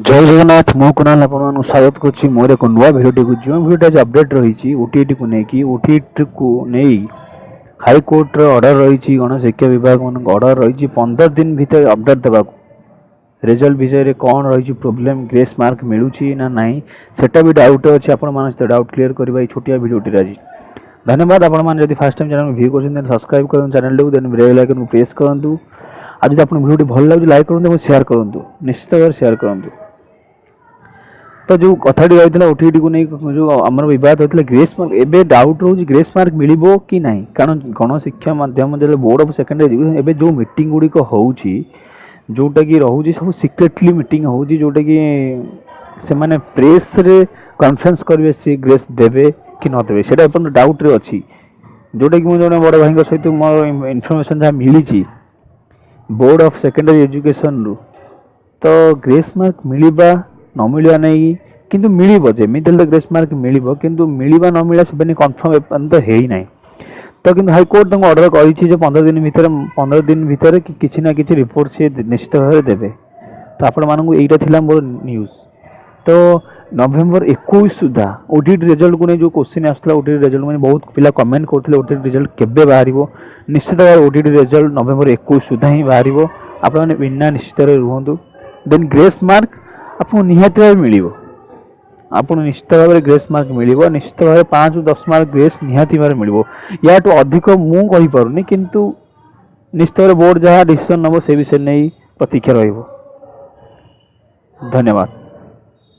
जय जगन्नाथ मु कुणाल आपको स्वागत करुच्ची मोर एक नुआ भिडियो को जो भिडियो आज अपडेट रही ओटीटी को लेकिन ओटीटी को नहीं हाईकोर्ट ऑर्डर रही गणशिक्षा विभाग मान ऑर्डर रही 15 दिन भीतर अपडेट देवा रिजल्ट विषय में कौन रही प्रोब्लेम ग्रेस मार्क मिलूँ ना नाई सेटा भी डाउट अच्छे आप डाउट क्लीयर करवा छोटिया भिडियोटी आज धन्यवाद आपड़ी फास्ट टाइम चैनल व्यू कर सब्सक्राइब कर चैनल को देन बेल आइकन को प्रेस करूँ आज जो आप भिडियो भल लगे लाइक करूँ शेयर करूँ निश्चित भाव शेयर करूँ। तो जो कथाटी रही ओटीटी को नहीं जो आम बद होता ग्रेस मार्क एवं डाउट रोज ग्रेस मार्क मिल कि ना कारण गणशिक्षा मध्यम बोर्ड ऑफ सेकेंडरी एवं जो मीटिंग गुड़िक हो जोटा कि रोचे सब सिक्रेटली मीटिंग हो जोटा कि से माने प्रेस रे कॉन्फ्रेंस करेंगे सी ग्रेस देवे कि न देवे से डाउट रे अच्छी जोटा कि मुझे बड़ भाई सहित मोर इनफर्मेशन जहाँ मिली बोर्ड ऑफ सेकेंडरी एजुकेशन रु तो ग्रेस मार्क मिलवा न मिलवा नहीं किंतु मिल जमी ग्रेस मार्क मिल किंतु मिलवा न मिला से कन्फर्म तो है ना तो कि हाईकोर्ट ऑर्डर कर 15 दिन भितर किसी ना कि रिपोर्ट सी निश्चित भाव देवे तो आपण मानू यहीटा मोर न्यूज तो नवेम्बर 21 सुधा ओटीटी रिजल्ट को नहीं जो क्वेश्चन आसला ओटीटी रिजल्ट में बहुत पिला कमेंट करते ओटीटी रिजल्ट केबे बाहर निश्चित भाव ओटीटी रिजल्ट नवेम्बर 21 सुधा ही बाहर आपने बिना निश्चित रुहतु देन ग्रेस मार्क आपको निहाती भाव मिल आप निश्चित भाव में ग्रेस मार्क मिल निश्चित भाव 5 ରୁ 10 मार्क ग्रेस निहाती भाव मिल या अधिक मु कहीपरुनी किंतु निश्चित भाव बोर्ड जहाँ डिसीजन नब से विषय नहीं प्रतीक्षा रही। धन्यवाद।